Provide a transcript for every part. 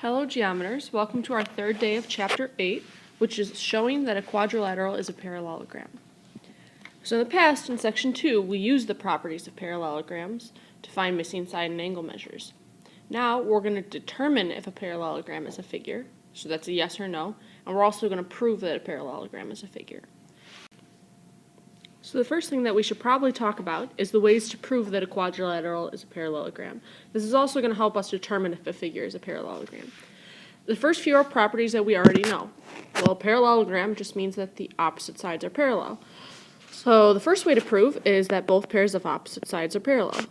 Hello geometers, welcome to our third day of chapter 8, which is showing that a quadrilateral is a parallelogram. So in the past, in section 2, we used the properties of parallelograms to find missing side and angle measures. Now we're going to determine if a parallelogram is a figure, so that's a yes or no, and we're also going to prove that a parallelogram is a figure. So the first thing that we should probably talk about is the ways to prove that a quadrilateral is a parallelogram. This is also going to help us determine if a figure is a parallelogram. The first few are properties that we already know. Well, a parallelogram just means that the opposite sides are parallel. So the first way to prove is that both pairs of opposite sides are parallel.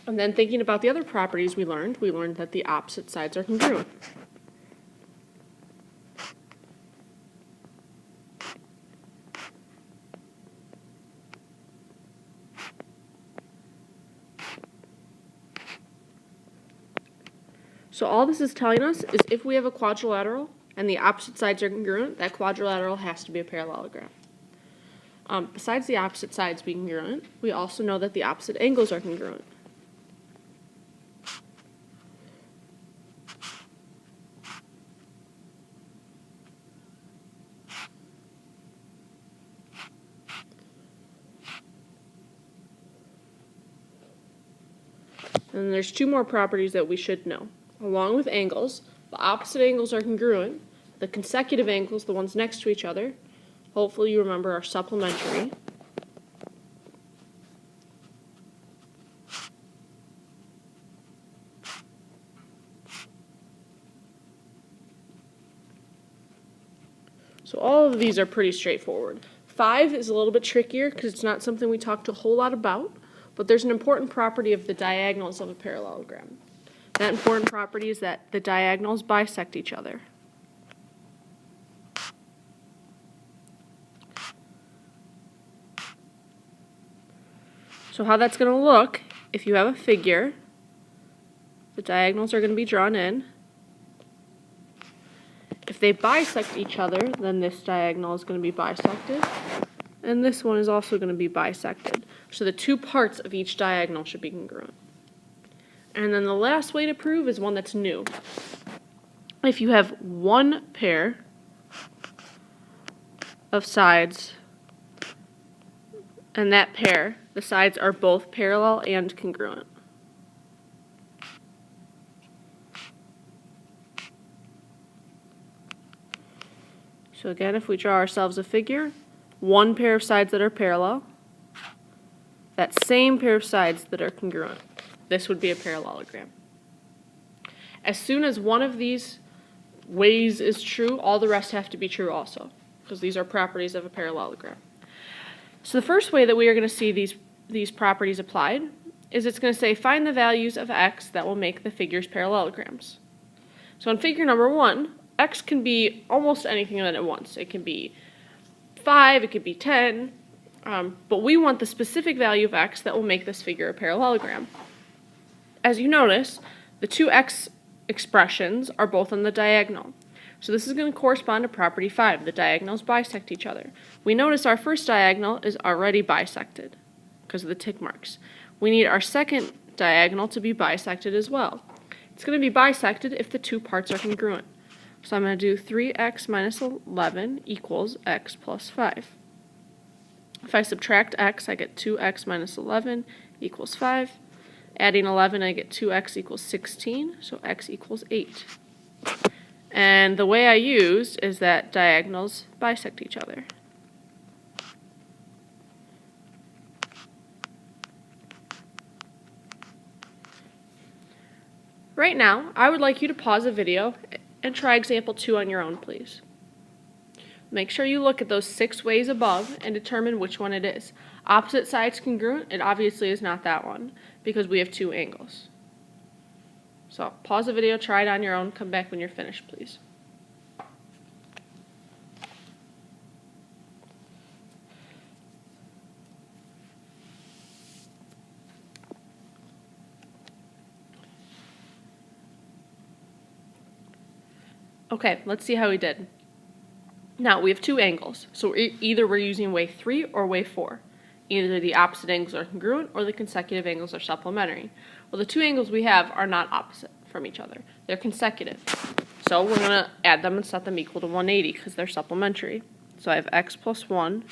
And then thinking about the other properties we learned that the opposite sides are congruent. So all this is telling us is if we have a quadrilateral and the opposite sides are congruent, that quadrilateral has to be a parallelogram. Besides the opposite sides being congruent, we also know that the opposite angles are congruent. And there's two more properties that we should know. Along with angles, the opposite angles are congruent. The consecutive angles, the ones next to each other, hopefully you remember, are supplementary. So all of these are pretty straightforward. 5 is a little bit trickier because it's not something we talked a whole lot about, but there's an important property of the diagonals of a parallelogram. That important property is that the diagonals bisect each other. So how that's going to look, if you have a figure, the diagonals are going to be drawn in. If they bisect each other, then this diagonal is going to be bisected, and this one is also going to be bisected. So the two parts of each diagonal should be congruent. And then the last way to prove is one that's new. If you have one pair of sides, and that pair, the sides are both parallel and congruent. So again, if we draw ourselves a figure, one pair of sides that are parallel, that same pair of sides that are congruent. This would be a parallelogram. As soon as one of these ways is true, all the rest have to be true also, because these are properties of a parallelogram. So the first way that we are going to see these properties applied is it's going to say find the values of x that will make the figures parallelograms. So in figure number 1, x can be almost anything that it wants. It can be 5, it could be 10, but we want the specific value of x that will make this figure a parallelogram. As you notice, the two x expressions are both on the diagonal. So this is going to correspond to property 5. The diagonals bisect each other. We notice our first diagonal is already bisected because of the tick marks. We need our second diagonal to be bisected as well. It's going to be bisected if the two parts are congruent. So I'm going to do 3x minus 11 equals x plus 5. If I subtract x, I get 2x minus 11 equals 5. Adding 11, I get 2x equals 16, so x equals 8. And the way I used is that diagonals bisect each other. Right now, I would like you to pause the video and try example 2 on your own, please. Make sure you look at those 6 ways above and determine which one it is. Opposite sides congruent, it obviously is not that one because we have 2 angles. So pause the video, try it on your own, come back when you're finished, please. Okay, let's see how we did. Now, we have two angles, so either we're using way 3 or way 4. Either the opposite angles are congruent or the consecutive angles are supplementary. Well, the two angles we have are not opposite from each other. They're consecutive. So we're going to add them and set them equal to 180 because they're supplementary. So I have x plus 1,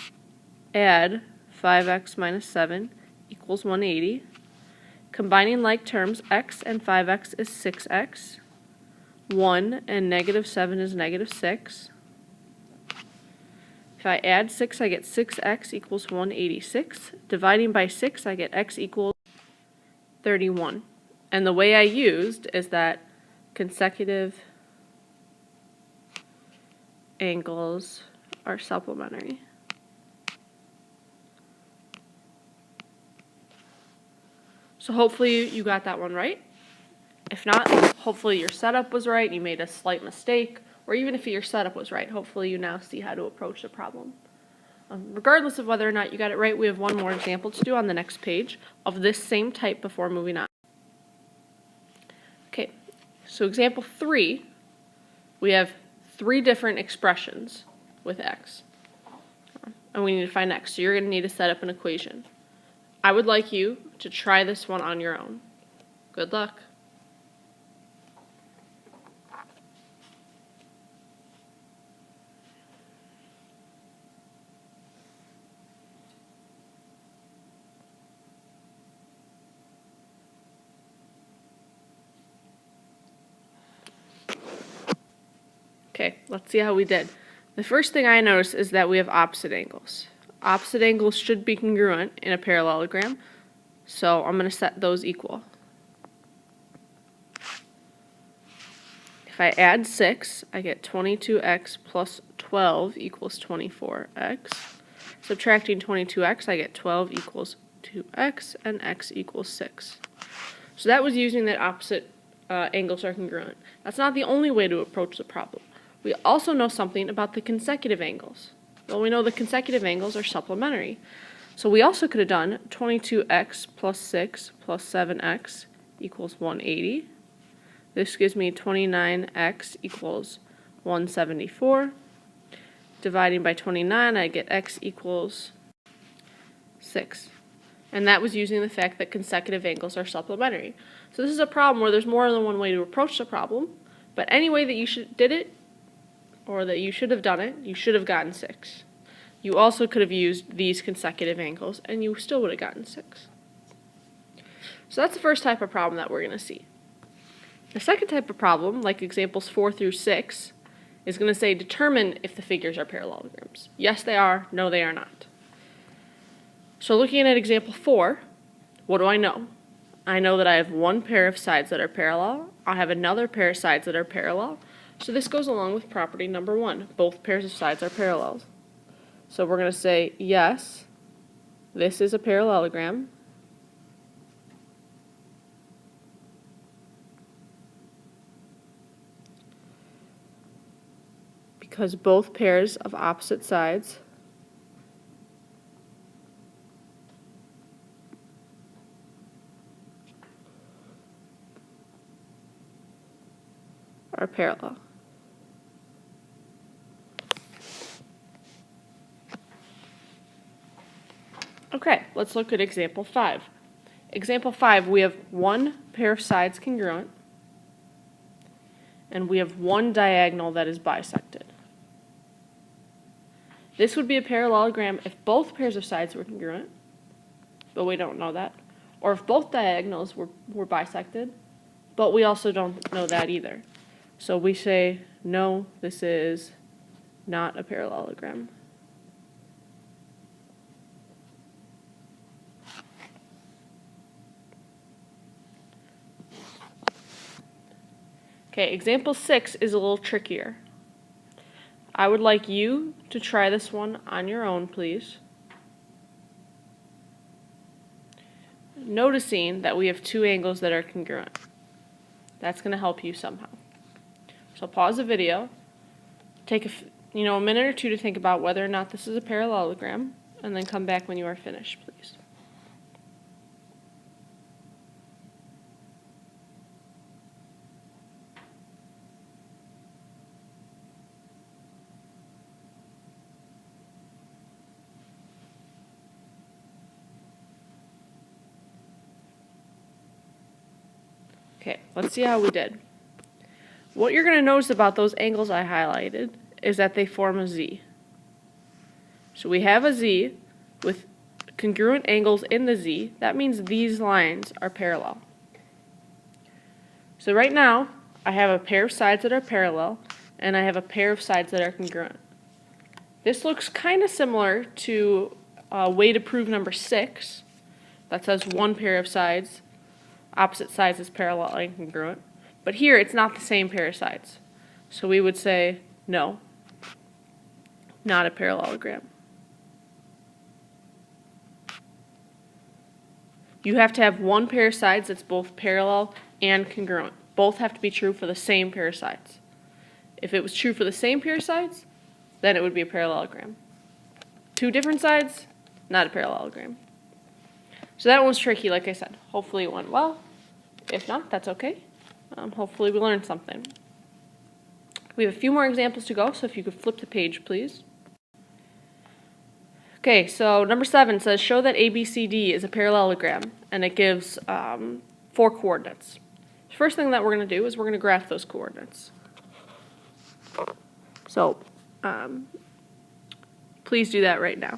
add 5x minus 7 equals 180. Combining like terms, x and 5x is 6x. 1 and negative 7 is negative 6. If I add 6, I get 6x equals 186. Dividing by 6, I get x equals 31. And the way I used is that consecutive angles are supplementary. So hopefully you got that one right. If not, hopefully your setup was right, you made a slight mistake, or even if your setup was right, hopefully you now see how to approach the problem. Regardless of whether or not you got it right, we have one more example to do on the next page of this same type before moving on. Okay, so example 3, we have 3 different expressions with x, and we need to find x, so you're going to need to set up an equation. I would like you to try this one on your own. Good luck. Okay, let's see how we did. The first thing I noticed is that we have opposite angles. Opposite angles should be congruent in a parallelogram, so I'm going to set those equal. If I add 6, I get 22x plus 12 equals 24x. Subtracting 22x, I get 12 equals 2x, and x equals 6. So that was using that opposite angles are congruent. That's not the only way to approach the problem. We also know something about the consecutive angles. Well, we know the consecutive angles are supplementary. So we also could have done 22x plus 6 plus 7x equals 180. This gives me 29x equals 174. Dividing by 29, I get x equals 6. And that was using the fact that consecutive angles are supplementary. So this is a problem where there's more than one way to approach the problem, but any way that you did it, or that you should have done it, you should have gotten 6. You also could have used these consecutive angles, and you still would have gotten 6. So that's the first type of problem that we're going to see. The second type of problem, like examples 4 through 6, is going to say determine if the figures are parallelograms. Yes, they are. No, they are not. So looking at example 4, what do I know? I know that I have one pair of sides that are parallel. I have another pair of sides that are parallel. So this goes along with property number 1. Both pairs of sides are parallels. So we're going to say, yes, this is a parallelogram. Because both pairs of opposite sides are parallel. Okay, let's look at example 5. Example 5, we have one pair of sides congruent, and we have one diagonal that is bisected. This would be a parallelogram if both pairs of sides were congruent, but we don't know that. Or if both diagonals were bisected, but we also don't know that either. So we say, no, this is not a parallelogram. Okay, example 6 is a little trickier. I would like you to try this one on your own, please. Noticing that we have two angles that are congruent. That's going to help you somehow. So pause the video, take a minute or two to think about whether or not this is a parallelogram, and then come back when you are finished, please. Okay, let's see how we did. What you're going to notice about those angles I highlighted is that they form a Z. So we have a Z with congruent angles in the Z. That means these lines are parallel. So right now, I have a pair of sides that are parallel, and I have a pair of sides that are congruent. This looks kind of similar to way to prove number 6. That says one pair of sides, opposite sides is parallel and congruent. But here, it's not the same pair of sides. So we would say, no, not a parallelogram. You have to have one pair of sides that's both parallel and congruent. Both have to be true for the same pair of sides. If it was true for the same pair of sides, then it would be a parallelogram. Two different sides, not a parallelogram. So that one was tricky, like I said. Hopefully it went well. If not, that's okay. Hopefully we learned something. We have a few more examples to go, so if you could flip the page, please. Okay, so number 7 says, show that ABCD is a parallelogram, and it gives 4 coordinates. The first thing that we're going to do is we're going to graph those coordinates. So, please do that right now.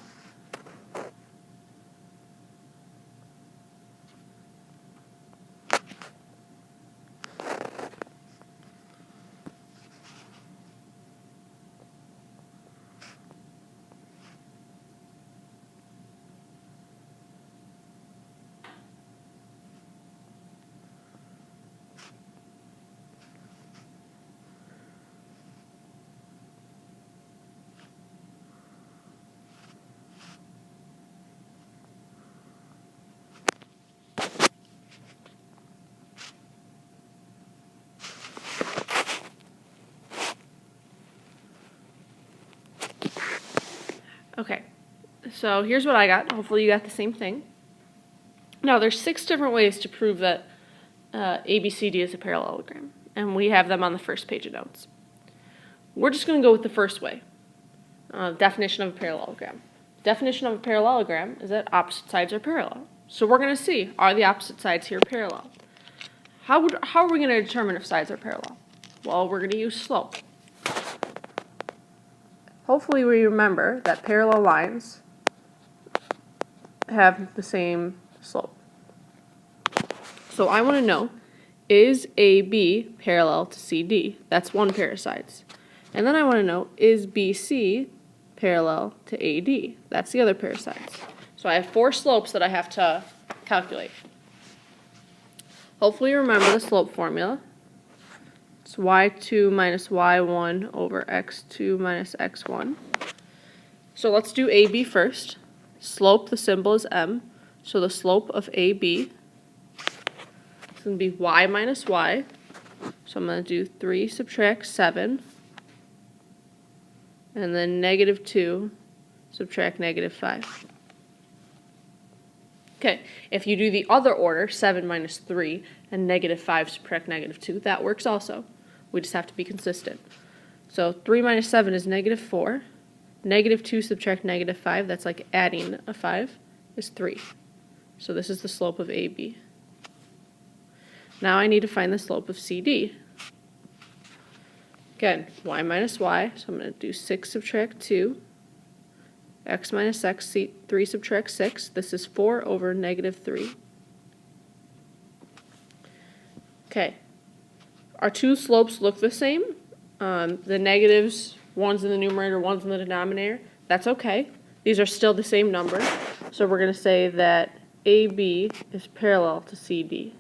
Okay, so here's what I got. Hopefully you got the same thing. Now, there's 6 different ways to prove that ABCD is a parallelogram, and we have them on the first page of notes. We're just going to go with the first way, definition of a parallelogram. Definition of a parallelogram is that opposite sides are parallel. So we're going to see, are the opposite sides here parallel? How are we going to determine if sides are parallel? Well, we're going to use slope. Hopefully we remember that parallel lines have the same slope. So I want to know, is AB parallel to CD? That's one pair of sides. And then I want to know, is BC parallel to AD? That's the other pair of sides. So I have 4 slopes that I have to calculate. Hopefully you remember the slope formula. It's y2 minus y1 over x2 minus x1. So let's do AB first. Slope, the symbol is m. So the slope of AB is going to be y minus y. So I'm going to do 3 subtract 7. And then negative 2 subtract negative 5. Okay, if you do the other order, 7 minus 3, and negative 5 subtract negative 2, that works also. We just have to be consistent. So 3 minus 7 is negative 4. Negative 2 subtract negative 5, that's like adding a 5, is 3. So this is the slope of AB. Now I need to find the slope of CD. Again, y minus y, so I'm going to do 6 subtract 2. X minus x, 3 subtract 6. This is 4 over negative 3. Okay. Our 2 slopes look the same. The negatives, one's in the numerator, one's in the denominator. That's okay. These are still the same number. So we're going to say that AB is parallel to CD.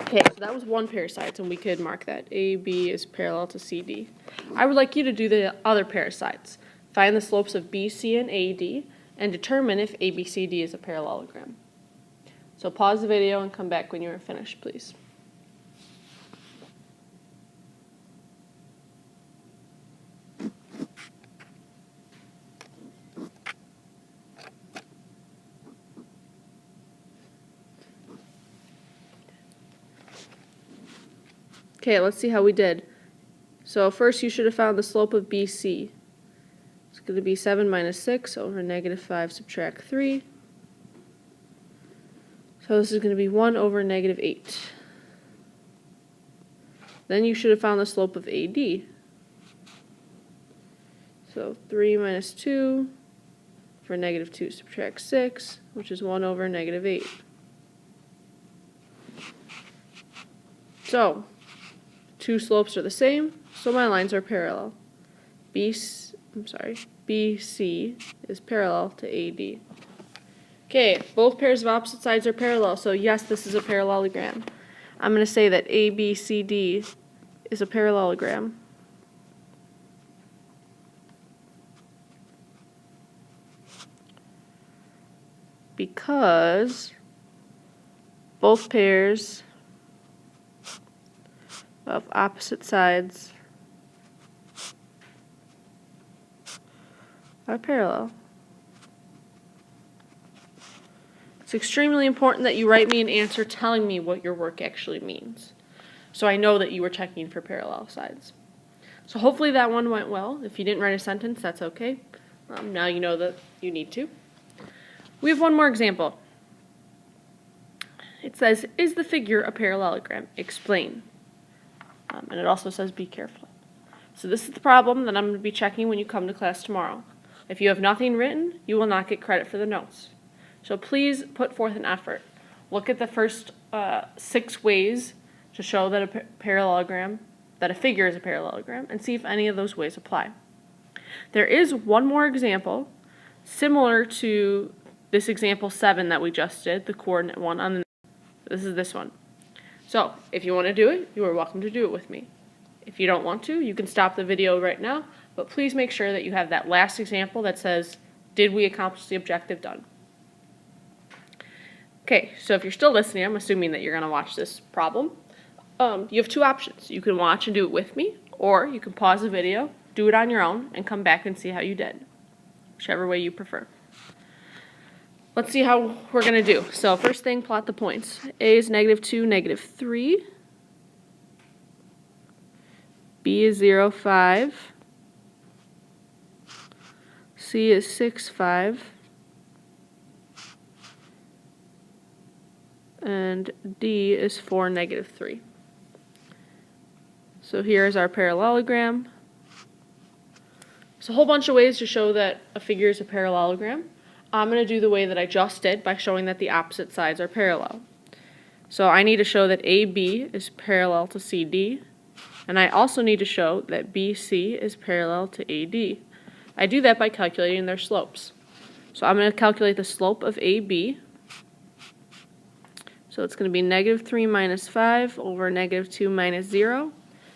Okay, so that was one pair of sides, and we could mark that. AB is parallel to CD. I would like you to do the other pair of sides. Find the slopes of BC and AD, and determine if ABCD is a parallelogram. So pause the video and come back when you are finished, please. Okay, let's see how we did. So first you should have found the slope of BC. It's going to be 7 minus 6 over negative 5 subtract 3. So So this is going to be 1 over negative 8. Then you should have found the slope of AD. So 3 minus 2 for negative 2 subtract 6, which is 1 over negative 8. So, two slopes are the same, so my lines are parallel. BC is parallel to AD. Okay, both pairs of opposite sides are parallel, so yes, this is a parallelogram. I'm going to say that ABCD is a parallelogram. Because both pairs of opposite sides are parallel. It's extremely important that you write me an answer telling me what your work actually means, so I know that you were checking for parallel sides. So hopefully that one went well. If you didn't write a sentence, that's okay. Now you know that you need to. We have one more example. It says, is the figure a parallelogram? Explain. And it also says, be careful. So this is the problem that I'm going to be checking when you come to class tomorrow. If you have nothing written, you will not get credit for the notes. So please put forth an effort. Look at the first 6 ways to show that a figure is a parallelogram, and see if any of those ways apply. There is one more example, similar to this example 7 that we just did, the coordinate one on the. This is this one. So if you want to do it, you are welcome to do it with me. If you don't want to, you can stop the video right now, but please make sure that you have that last example that says, did we accomplish the objective done? Okay, so if you're still listening, I'm assuming that you're going to watch this problem. You have 2 options. You can watch and do it with me, or you can pause the video, do it on your own, and come back and see how you did. Whichever way you prefer. Let's see how we're going to do. So first thing, plot the points. A is -2, -3. B is 0, 5. C is 6, 5. And D is 4, -3. So here's our parallelogram. There's a whole bunch of ways to show that a figure is a parallelogram. I'm going to do the way that I just did by showing that the opposite sides are parallel. So I need to show that AB is parallel to CD, and I also need to show that BC is parallel to AD. I do that by calculating their slopes. So I'm going to calculate the slope of AB. So it's going to be -3 minus 5 over -2 minus 0.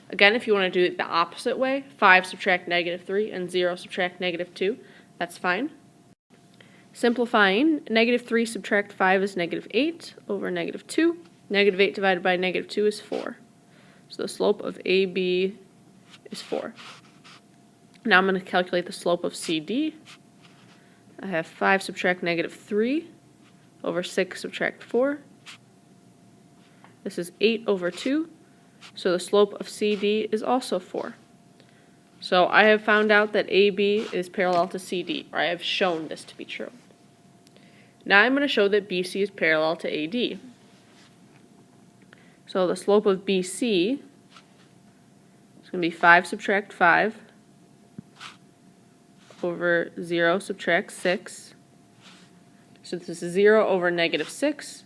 Again, if you want to do it the opposite way, 5 subtract -3 and 0 subtract -2, that's fine. Simplifying, -3 subtract 5 is -8 over -2. -8 divided by -2 is 4. So the slope of AB is 4. Now I'm going to calculate the slope of CD. I have 5 subtract -3 over 6 subtract 4. This is 8 over 2. So the slope of CD is also 4. So I have found out that AB is parallel to CD, or I have shown this to be true. Now I'm going to show that BC is parallel to AD. So the slope of BC is going to be 5 subtract 5 over 0 subtract 6. So this is 0 over -6.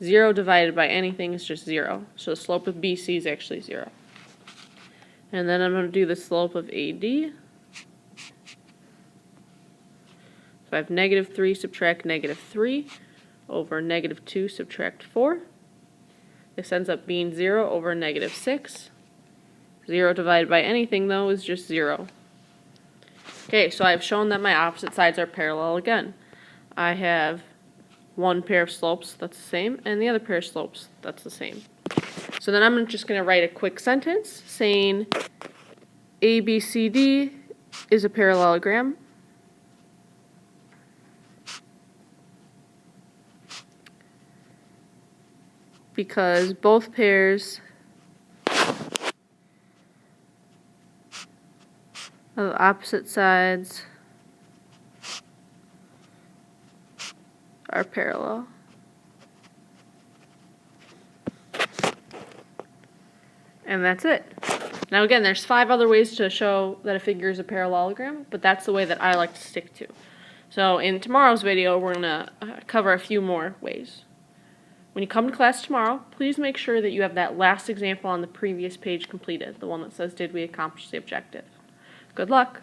0 divided by anything is just 0. So the slope of BC is actually 0. And then I'm going to do the slope of AD. So I have -3 subtract -3 over -2 subtract 4. This ends up being 0 over -6. 0 divided by anything, though, is just 0. Okay, so I've shown that my opposite sides are parallel again. I have one pair of slopes that's the same, and the other pair of slopes that's the same. So then I'm just going to write a quick sentence saying ABCD is a parallelogram. Because both pairs of opposite sides are parallel. And that's it. Now again, there's 5 other ways to show that a figure is a parallelogram, but that's the way that I like to stick to. So in tomorrow's video, we're going to cover a few more ways. When you come to class tomorrow, please make sure that you have that last example on the previous page completed, the one that says, "Did we accomplish the objective?" Good luck!